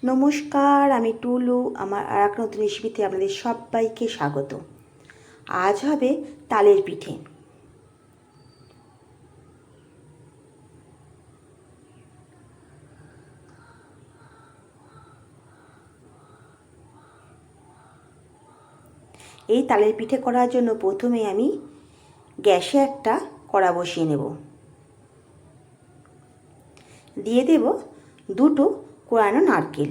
নমস্কার, আমি টুলু। আমার আর এক নতুন রেসিপিতে আপনাদের সবাইকে স্বাগত। আজ হবে তালের পিঠে। এই তালের পিঠে করার জন্য প্রথমে আমি গ্যাসে একটা কড়া বসিয়ে নেব। দিয়ে দেব দুটো কোরানো নারকেল।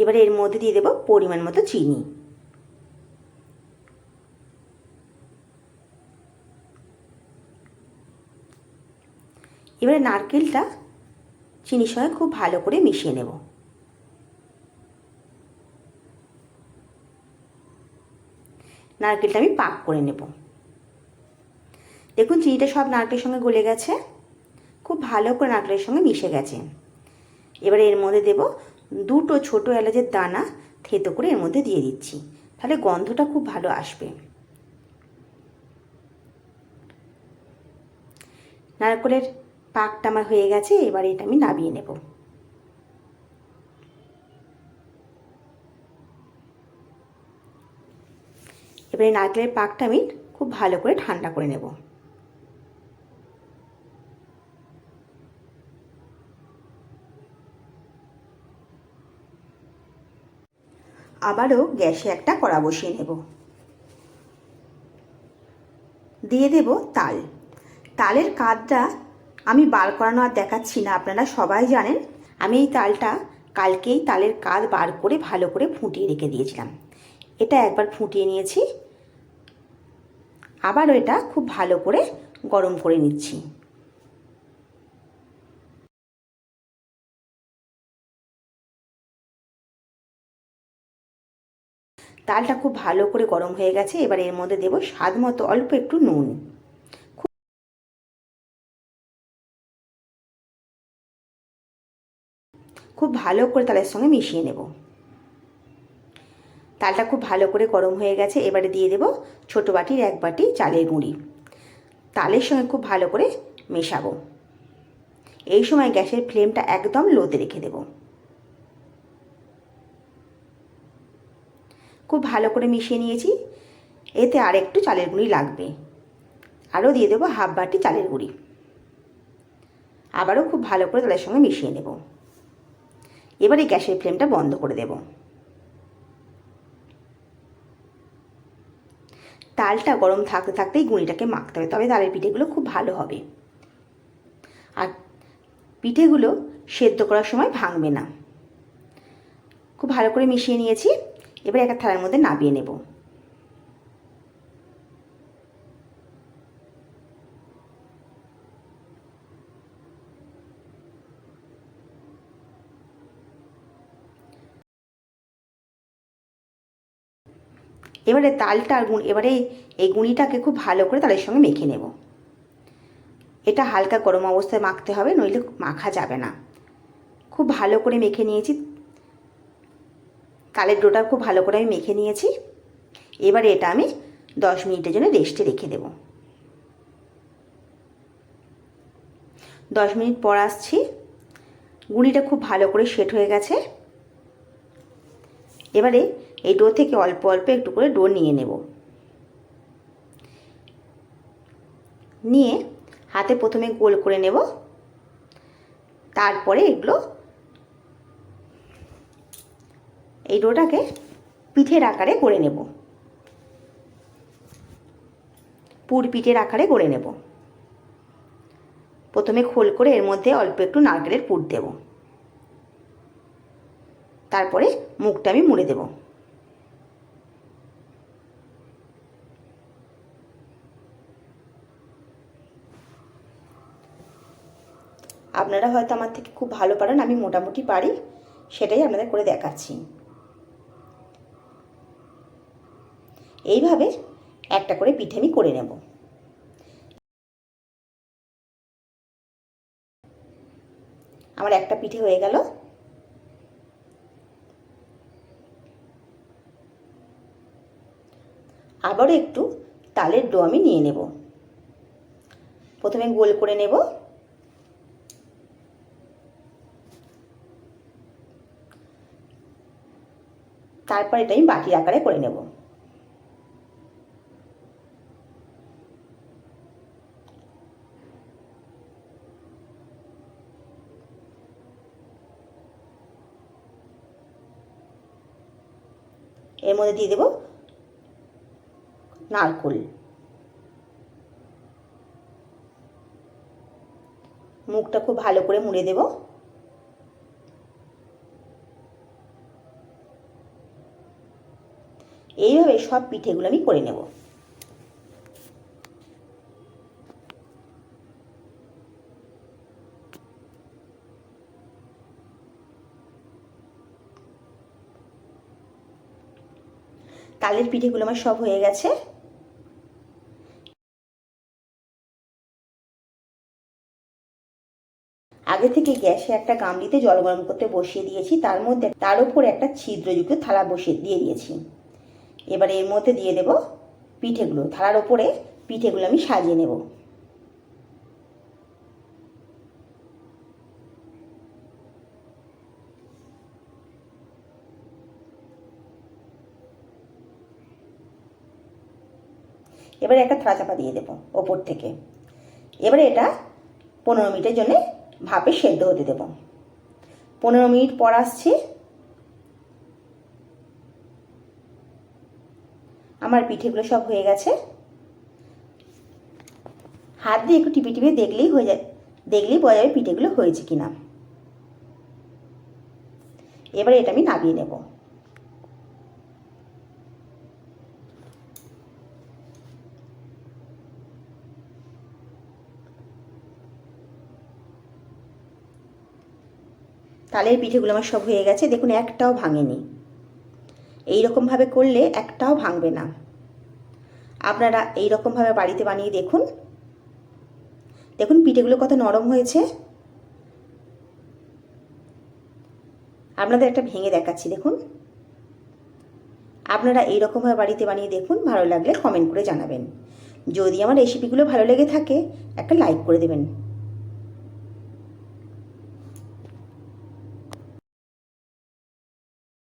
এবারে এর মধ্যে দিয়ে দেব পরিমাণ মতো চিনি। এবারে নারকেলটা চিনির সঙ্গে খুব ভালো করে মিশিয়ে নেব। নারকেলটা আমি পাক করে নেব। দেখুন চিনিটা সব নারকেলের সঙ্গে গলে গেছে, খুব ভালো করে নারকেলের সঙ্গে মিশে গেছে। এবারে এর মধ্যে দেব দুটো ছোটো এলাচের দানা থেতো করে এর মধ্যে দিয়ে দিচ্ছি, তাহলে গন্ধটা খুব ভালো আসবে। নারকেলের পাকটা আমার হয়ে গেছে, এবারে এটা আমি নামিয়ে নেব। এবারে নারকেলের পাকটা আমি খুব ভালো করে ঠান্ডা করে নেব। আবারও গ্যাসে একটা কড়া বসিয়ে নেব। দিয়ে দেব তাল। তালের কাদটা আমি বার করানো আর দেখাচ্ছি না, আপনারা সবাই জানেন। আমি এই তালটা কালকেই তালের কাদ বার করে ভালো করে ফুটিয়ে রেখে দিয়েছিলাম। এটা একবার ফুটিয়ে নিয়েছি, আবারও এটা খুব ভালো করে গরম করে নিচ্ছি। তালটা খুব ভালো করে গরম হয়ে গেছে, এবার এর মধ্যে দেব স্বাদ মতো অল্প একটু নুন। খুব ভালো করে তালের সঙ্গে মিশিয়ে নেব। তালটা খুব ভালো করে গরম হয়ে গেছে, এবারে দিয়ে দেব ছোটো বাটির 1 বাটি চালের গুঁড়ি। তালের সঙ্গে খুব ভালো করে মেশাবো। এই সময় গ্যাসের ফ্লেমটা একদম লোতে রেখে দেব। খুব ভালো করে মিশিয়ে নিয়েছি। এতে আর একটু চালের গুঁড়ি লাগবে, আরও দিয়ে দেবো 1/2 বাটি চালের গুঁড়ি। আবারও খুব ভালো করে তালের সঙ্গে মিশিয়ে নেব। এবারে গ্যাসের ফ্লেমটা বন্ধ করে দেব। তালটা গরম থাকতে থাকতেই গুঁড়িটাকে মাখতে হবে, তবে তালের পিঠেগুলো খুব ভালো হবে। আর পিঠেগুলো সেদ্ধ করার সময় ভাঙবে না। খুব ভালো করে মিশিয়ে নিয়েছি, এবার একটা থালার মধ্যে নামিয়ে নেব। এবারে তালটা এবারে এই গুঁড়িটাকে খুব ভালো করে তালের সঙ্গে মেখে নেব। এটা হালকা গরম অবস্থায় মাখতে হবে, নইলে মাখা যাবে না। খুব ভালো করে মেখে নিয়েছি, তালের ডোটা খুব ভালো করে আমি মেখে নিয়েছি। এবারে এটা আমি 10 মিনিটের জন্য রেস্টে রেখে দেব। 10 মিনিট পর আসছি। গুঁড়িটা খুব ভালো করে সেট হয়ে গেছে। এবারে এই ডো থেকে অল্প অল্প একটু করে ডো নিয়ে নেব। নিয়ে হাতে প্রথমে গোল করে নেব, তারপরে এই ডোটাকে পিঠের আকারে করে নেব। পুর পিঠের আকারে করে নেব। প্রথমে খোল করে এর মধ্যে অল্প একটু নারকেলের পুর দেব, তারপরে মুখটা আমি মুড়ে দেব। আপনারা হয়তো আমার থেকে খুব ভালো পারেন, আমি মোটামুটি পারি, সেটাই আপনাদের করে দেখাচ্ছি। এইভাবে একটা করে পিঠে আমি করে নেব। আমার একটা পিঠে হয়ে গেল। আবারও একটু তালের ডো আমি নিয়ে নেব। প্রথমে গোল করে নেব, তারপর এটা আমি বাটির আকারে করে নেব। এর মধ্যে দিয়ে দেব নারকোল, মুখটা খুব ভালো করে মুড়ে দেব। এইভাবে সব পিঠেগুলো আমি করে নেব। তালের পিঠেগুলো আমার সব হয়ে গেছে। আগে থেকে গ্যাসে একটা গামলিতে জল গরম করতে বসিয়ে দিয়েছি, তার উপর একটা ছিদ্রযুক্ত থালা বসিয়ে দিয়েছি। এবার এর মধ্যে দিয়ে দেব পিঠেগুলো, থালার ওপরে পিঠেগুলো আমি সাজিয়ে নেব। এবারে একটা থালা চাপা দিয়ে দেব ওপর থেকে। এবারে এটা 15 মিনিটের জন্য ভাপে সেদ্ধ হতে দেব। 15 মিনিট পর আসছে। আমার পিঠেগুলো সব হয়ে গেছে। হাত দিয়ে একটু টিপে টিপে দেখলেই বোঝা যাবে পিঠেগুলো হয়েছে কিনা। এবারে এটা আমি নামিয়ে নেব। তালের পিঠেগুলো আমার সব হয়ে গেছে, দেখুন একটাও ভাঙেনি। এই রকমভাবে করলে একটাও ভাঙবে না। আপনারা এই রকমভাবে বাড়িতে বানিয়ে দেখুন। দেখুন পিঠেগুলো কত নরম হয়েছে। আপনাদের একটা ভেঙে দেখাচ্ছি, দেখুন। আপনারা এই রকমভাবে বাড়িতে বানিয়ে দেখুন, ভালো লাগলে কমেন্ট করে জানাবেন। যদি আমার রেসিপিগুলো ভালো লেগে থাকে একটা লাইক করে দেবেন।